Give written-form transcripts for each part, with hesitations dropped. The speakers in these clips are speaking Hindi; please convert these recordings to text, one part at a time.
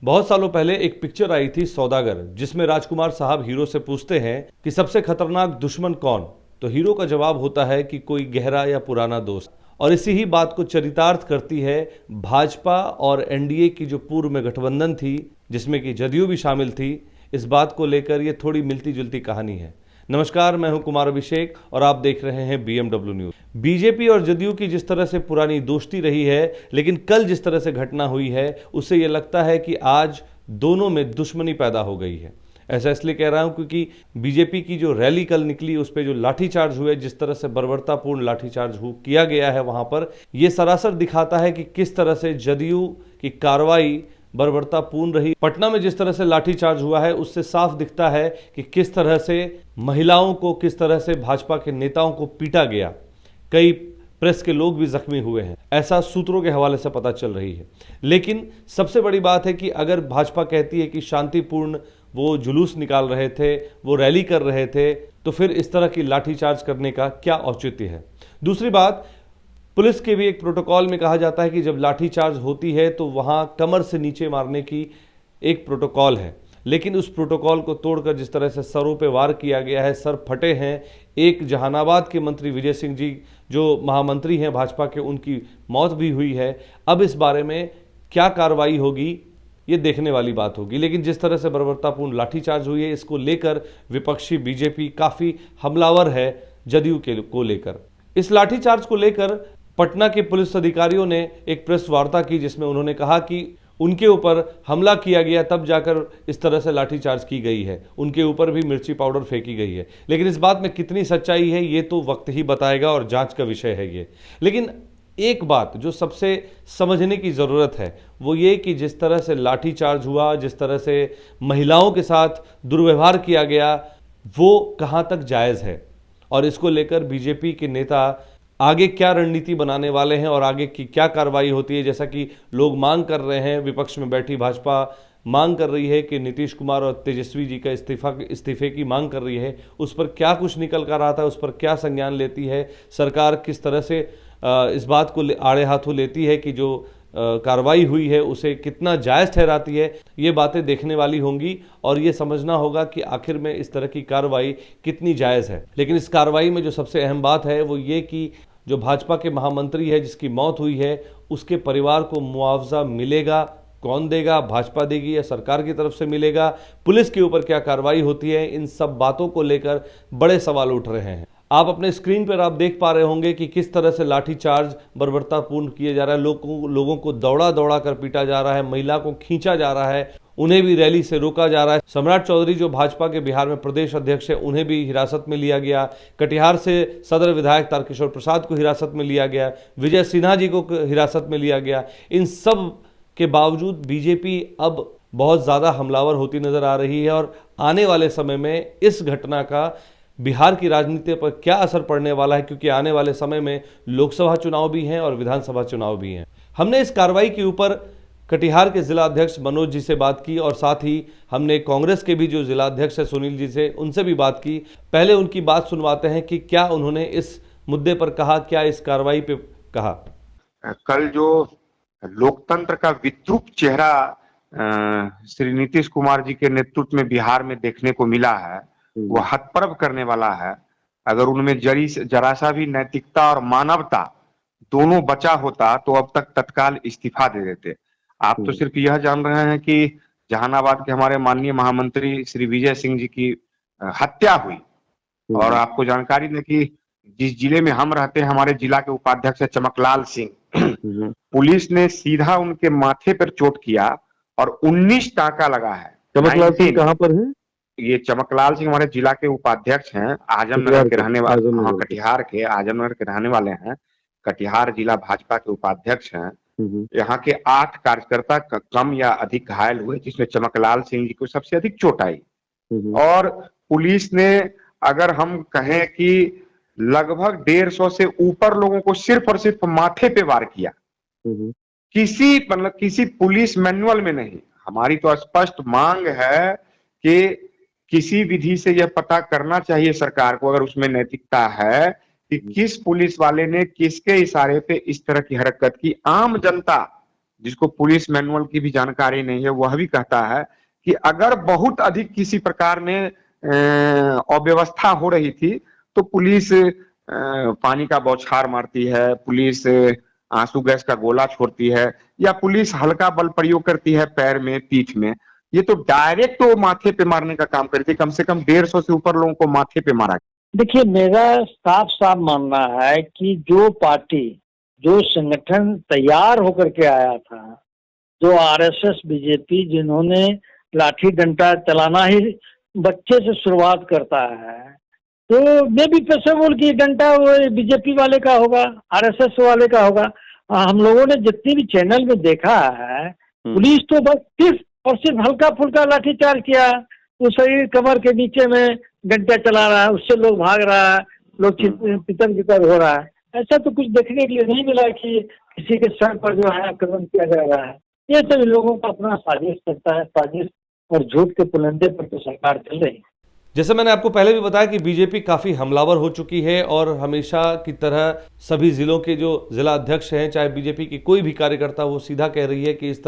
बहुत सालों पहले एक पिक्चर आई थी सौदागर, जिसमें राजकुमार साहब हीरो से पूछते हैं कि सबसे खतरनाक दुश्मन कौन, तो हीरो का जवाब होता है कि कोई गहरा या पुराना दोस्त। और इसी ही बात को चरितार्थ करती है भाजपा और एनडीए की जो पूर्व में गठबंधन थी, जिसमें कि जदयू भी शामिल थी। इस बात को लेकर ये थोड़ी मिलती जुलती कहानी है। नमस्कार, मैं हूं कुमार अभिषेक और आप देख रहे हैं बीएमडब्ल्यू न्यूज। बीजेपी और जदयू की जिस तरह से पुरानी दोस्ती रही है, लेकिन कल जिस तरह से घटना हुई है, उससे ये लगता है कि आज दोनों में दुश्मनी पैदा हो गई है। ऐसा इसलिए कह रहा हूं क्योंकि बीजेपी की जो रैली कल निकली, उस पर जो लाठीचार्ज हुए, जिस तरह से बर्बरतापूर्ण लाठीचार्ज किया गया है वहां पर, यह सरासर दिखाता है कि किस तरह से जदयू की कार्रवाई बर्बरतापूर्ण रही। पटना में जिस तरह से लाठीचार्ज हुआ है, उससे साफ दिखता है कि किस तरह से महिलाओं को, किस तरह से भाजपा के नेताओं को पीटा गया। कई प्रेस के लोग भी जख्मी हुए हैं, ऐसा सूत्रों के हवाले से पता चल रही है। लेकिन सबसे बड़ी बात है कि अगर भाजपा कहती है कि शांतिपूर्ण वो जुलूस निकाल रहे थे, वो रैली कर रहे थे, तो फिर इस तरह की लाठीचार्ज करने का क्या औचित्य है। दूसरी बात, पुलिस के भी एक प्रोटोकॉल में कहा जाता है कि जब लाठीचार्ज होती है तो वहां कमर से नीचे मारने की एक प्रोटोकॉल है, लेकिन उस प्रोटोकॉल को तोड़कर जिस तरह से सरों पे वार किया गया है, सर फटे हैं। एक जहानाबाद के मंत्री विजय सिंह जी, जो महामंत्री हैं भाजपा के, उनकी मौत भी हुई है। अब इस बारे में क्या कार्रवाई होगी, ये देखने वाली बात होगी। लेकिन जिस तरह से बर्बरतापूर्ण लाठीचार्ज हुई है, इसको लेकर विपक्षी बीजेपी काफी हमलावर है जदयू को लेकर। इस लाठीचार्ज को लेकर पटना के पुलिस अधिकारियों ने एक प्रेस वार्ता की, जिसमें उन्होंने कहा कि उनके ऊपर हमला किया गया, तब जाकर इस तरह से लाठीचार्ज की गई है। उनके ऊपर भी मिर्ची पाउडर फेंकी गई है। लेकिन इस बात में कितनी सच्चाई है, ये तो वक्त ही बताएगा और जांच का विषय है ये। लेकिन एक बात जो सबसे समझने की ज़रूरत है, वो ये कि जिस तरह से लाठीचार्ज हुआ, जिस तरह से महिलाओं के साथ दुर्व्यवहार किया गया, वो कहाँ तक जायज़ है, और इसको लेकर बीजेपी के नेता आगे क्या रणनीति बनाने वाले हैं और आगे की क्या कार्रवाई होती है। जैसा कि लोग मांग कर रहे हैं, विपक्ष में बैठी भाजपा मांग कर रही है कि नीतीश कुमार और तेजस्वी जी का इस्तीफे की मांग कर रही है। उस पर क्या कुछ निकल कर आता है, उस पर क्या संज्ञान लेती है सरकार, किस तरह से इस बात को आड़े हाथों लेती है कि जो कार्रवाई हुई है उसे कितना जायज़ ठहराती है, ये बातें देखने वाली होंगी। और ये समझना होगा कि आखिर में इस तरह की कार्रवाई कितनी जायज़ है। लेकिन इस कार्रवाई में जो सबसे अहम बात है वो ये कि जो भाजपा के महामंत्री है जिसकी मौत हुई है, उसके परिवार को मुआवजा मिलेगा, कौन देगा, भाजपा देगी या सरकार की तरफ से मिलेगा, पुलिस के ऊपर क्या कार्रवाई होती है, इन सब बातों को लेकर बड़े सवाल उठ रहे हैं। आप अपने स्क्रीन पर आप देख पा रहे होंगे कि किस तरह से लाठीचार्ज बर्बरतापूर्ण किया जा रहा है। लोगों को दौड़ा दौड़ा कर पीटा जा रहा है, महिला को खींचा जा रहा है, उन्हें भी रैली से रोका जा रहा है। सम्राट चौधरी जो भाजपा के बिहार में प्रदेश अध्यक्ष है, उन्हें भी हिरासत में लिया गया। कटिहार से सदर विधायक तारकिशोर प्रसाद को हिरासत में लिया गया। विजय सिन्हा जी को हिरासत में लिया गया। इन सब के बावजूद बीजेपी अब बहुत ज़्यादा हमलावर होती नजर आ रही है। और आने वाले समय में इस घटना का बिहार की राजनीति पर क्या असर पड़ने वाला है, क्योंकि आने वाले समय में लोकसभा चुनाव भी हैं और विधानसभा चुनाव भी हैं। हमने इस कार्रवाई के ऊपर कटिहार के जिला अध्यक्ष मनोज जी से बात की और साथ ही हमने कांग्रेस के भी जो जिला अध्यक्ष है सुनील जी से, उनसे भी बात की। पहले उनकी बात सुनवाते हैं कि क्या उन्होंने इस मुद्दे पर कहा, क्या इस कार्रवाई पे कहा। कल जो लोकतंत्र का विद्रूप चेहरा श्री नीतीश कुमार जी के नेतृत्व में बिहार में देखने को मिला है, वो हतप्रभ करने वाला है। अगर उनमें जरा सा भी नैतिकता और मानवता दोनों बचा होता तो अब तक तत्काल इस्तीफा दे देते। आप तो सिर्फ यह जान रहे हैं कि जहानाबाद के हमारे माननीय महामंत्री श्री विजय सिंह जी की हत्या हुई, और आपको जानकारी दें कि जिस जिले में हम रहते हैं, हमारे जिला के उपाध्यक्ष है चमकलाल सिंह, पुलिस ने सीधा उनके माथे पर चोट किया और 19 टाका लगा है। चमकलाल सिंह कहाँ पर है? ये चमकलाल सिंह हमारे जिला के उपाध्यक्ष हैं, आजमनगर के रहने वाले, हाँ कटिहार के आजमनगर के रहने वाले हैं। कटिहार जिला भाजपा के उपाध्यक्ष हैं। यहाँ के 8 कार्यकर्ता कम या अधिक घायल हुए, जिसमें चमकलाल सिंह जी को सबसे अधिक चोट आई। और पुलिस ने, अगर हम कहें कि लगभग 150 से ऊपर लोगों को सिर्फ और सिर्फ माथे पे वार किया, किसी पुलिस मैनुअल में नहीं। हमारी तो स्पष्ट मांग है कि किसी विधि से यह पता करना चाहिए सरकार को, अगर उसमें नैतिकता है, कि किस पुलिस वाले ने किसके इशारे पे इस तरह की हरकत की। आम जनता जिसको पुलिस मैनुअल की भी जानकारी नहीं है, वह भी कहता है कि अगर बहुत अधिक किसी प्रकार में अव्यवस्था हो रही थी तो पुलिस पानी का बौछार मारती है, पुलिस आंसू गैस का गोला छोड़ती है, या पुलिस हल्का बल प्रयोग करती है पैर में, पीठ में। ये तो डायरेक्ट तो माथे पे मारने का काम करती है। कम से कम 150 से ऊपर लोगों को माथे पे मारा। देखिए, मेरा साफ साफ मानना है कि जो पार्टी, जो संगठन तैयार होकर के आया था, जो आरएसएस बीजेपी जिन्होंने लाठी डंडा चलाना ही बच्चे से शुरुआत करता है, तो मैं भी कैसे बोल कि डंडा वो बीजेपी वाले का होगा, आरएसएस वाले का होगा। हम लोगों ने जितनी भी चैनल में देखा है, पुलिस तो बस सिर्फ हल्का फुल्का लाठीचार्ज किया, वो शरीर कमर के नीचे में डंडा चला रहा है, उससे लोग भाग रहा है, लोग पितर पितर हो रहा है। ऐसा तो कुछ देखने के लिए नहीं मिला कि किसी के सर पर जो है आक्रमण किया जा रहा है। ये सब लोगों का अपना साजिश करता है, साजिश और झूठ के पुलंदे पर तो सरकार चल रही है। जैसे मैंने आपको पहले भी बताया कि बीजेपी काफ़ी हमलावर हो चुकी है और हमेशा की तरह सभी जिलों के जो जिला अध्यक्ष हैं, चाहे बीजेपी की कोई भी कार्यकर्ता, वो सीधा कह रही है कि इस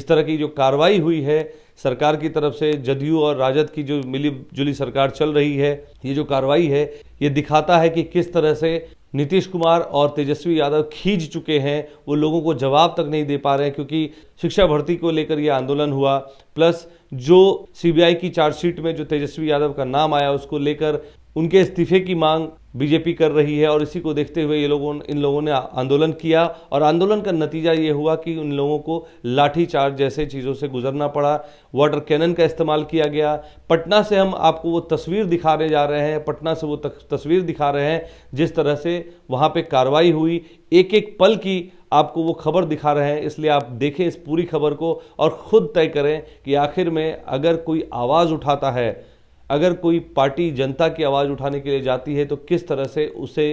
तरह की जो कार्रवाई हुई है सरकार की तरफ से, जदयू और राजद की जो मिली जुली सरकार चल रही है, ये जो कार्रवाई है ये दिखाता है कि किस तरह से नीतीश कुमार और तेजस्वी यादव खींच चुके हैं। वो लोगों को जवाब तक नहीं दे पा रहे हैं, क्योंकि शिक्षा भर्ती को लेकर ये आंदोलन हुआ, प्लस जो सीबीआई की चार्जशीट में जो तेजस्वी यादव का नाम आया उसको लेकर उनके इस्तीफे की मांग बीजेपी कर रही है। और इसी को देखते हुए इन लोगों ने आंदोलन किया और आंदोलन का नतीजा ये हुआ कि उन लोगों को लाठीचार्ज जैसे चीज़ों से गुजरना पड़ा, वाटर कैनन का इस्तेमाल किया गया। पटना से हम आपको वो तस्वीर दिखाने जा रहे हैं, पटना से वो तस्वीर दिखा रहे हैं जिस तरह से वहाँ पे कार्रवाई हुई, एक एक पल की आपको वो खबर दिखा रहे हैं। इसलिए आप देखें इस पूरी खबर को और ख़ुद तय करें कि आखिर में अगर कोई आवाज़ उठाता है, अगर कोई पार्टी जनता की आवाज़ उठाने के लिए जाती है तो किस तरह से उसे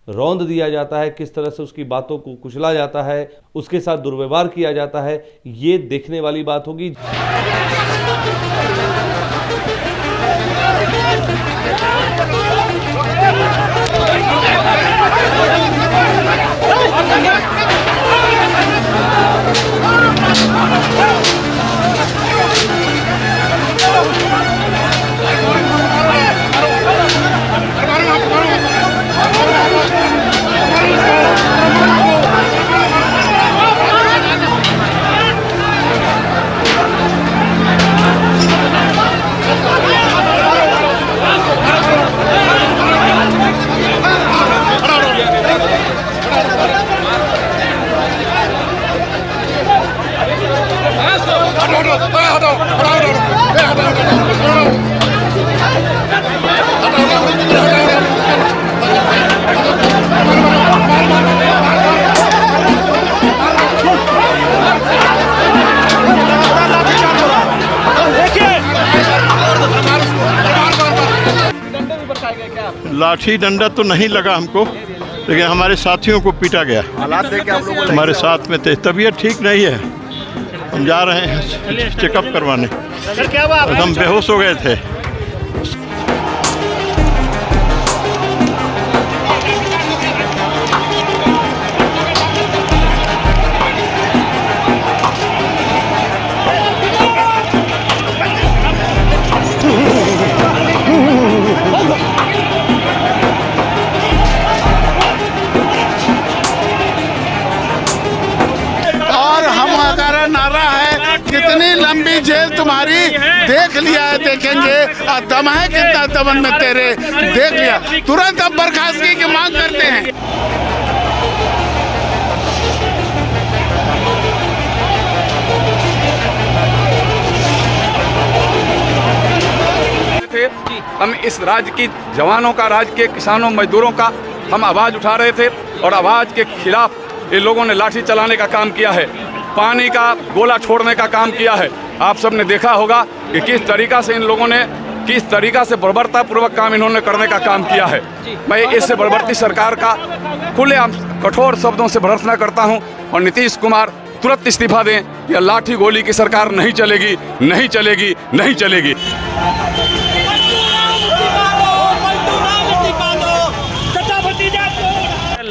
रौंद दिया जाता है, किस तरह से उसकी बातों को कुचला जाता है, उसके साथ दुर्व्यवहार किया जाता है। ये देखने वाली बात होगी। लाठी डंडा तो नहीं लगा हमको, लेकिन हमारे साथियों को पीटा गया। हालात देख के आप लोगों को हमारे साथ में थे, तबीयत ठीक नहीं है, हम जा रहे हैं चेकअप करवाने। हम बेहोश हो गए थे। कितनी लंबी जेल तुम्हारी देख लिया है, देखेंगे और दम है कितना दमन में तेरे, देख लिया। तुरंत अब बर्खास्तगी की मांग करते हैं। हम इस राज्य की जवानों का, राज्य के किसानों मजदूरों का हम आवाज उठा रहे थे और आवाज के खिलाफ इन लोगों ने लाठी चलाने का काम किया है, पानी का गोला छोड़ने का काम किया है। आप सबने देखा होगा कि किस तरीका से इन लोगों ने, किस तरीका से बर्बरतापूर्वक काम इन्होंने करने का काम किया है। मैं इससे बर्बरती सरकार का खुलेआम कठोर शब्दों से भर्त्सना करता हूं और नीतीश कुमार तुरंत इस्तीफा दें। यह लाठी गोली की सरकार नहीं चलेगी, नहीं चलेगी, नहीं चलेगी।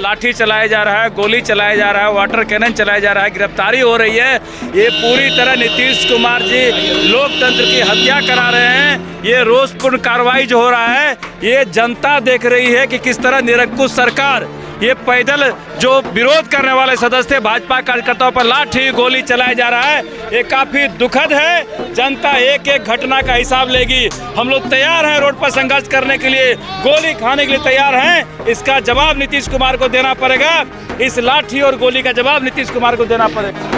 लाठी लाठी चलाया जा रहा है, गोली चलाया जा रहा है, वाटर कैनन चलाया जा रहा है, गिरफ्तारी हो रही है। ये पूरी तरह नीतीश कुमार जी लोकतंत्र की हत्या करा रहे हैं। ये रोषपूर्ण कार्रवाई जो हो रहा है, ये जनता देख रही है कि किस तरह निरंकुश सरकार, ये पैदल जो विरोध करने वाले सदस्य थे, भाजपा कार्यकर्ताओं पर लाठी गोली चलाया जा रहा है। ये काफी दुखद है। जनता एक एक घटना का हिसाब लेगी। हम लोग तैयार हैं रोड पर संघर्ष करने के लिए, गोली खाने के लिए तैयार हैं। इसका जवाब नीतीश कुमार को देना पड़ेगा। इस लाठी और गोली का जवाब नीतीश कुमार को देना पड़ेगा।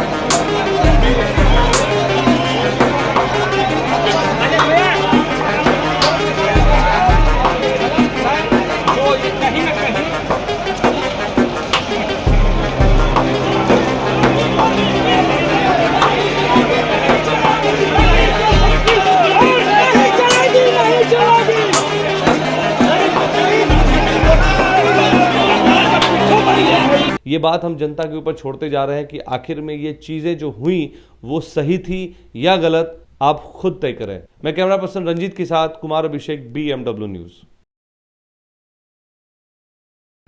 ये बात हम जनता के ऊपर छोड़ते जा रहे हैं कि आखिर में ये चीजें जो हुई वो सही थी या गलत, आप खुद तय करें। मैं कैमरा पर्सन रंजीत के साथ कुमार अभिषेक, BMW न्यूज।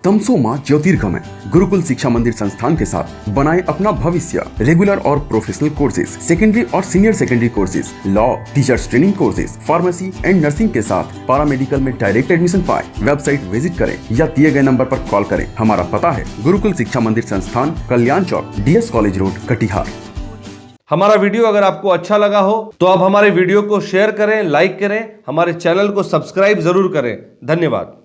तमसोमा ज्योतिर्गमय गुरुकुल शिक्षा मंदिर संस्थान के साथ बनाए अपना भविष्य। रेगुलर और प्रोफेशनल कोर्सेज, सेकेंडरी और senior secondary courses, law, teachers training courses, pharmacy and nursing के साथ पैरामेडिकल में डायरेक्ट एडमिशन पाए। वेबसाइट विजिट करें या दिए गए नंबर पर कॉल करें। हमारा पता है गुरुकुल शिक्षा मंदिर संस्थान, कल्याण चौक, DS कॉलेज रोड, कटिहार। हमारा वीडियो अगर आपको अच्छा लगा हो तो आप हमारे वीडियो को शेयर करें, लाइक करें, हमारे चैनल को सब्सक्राइब जरूर करें। धन्यवाद।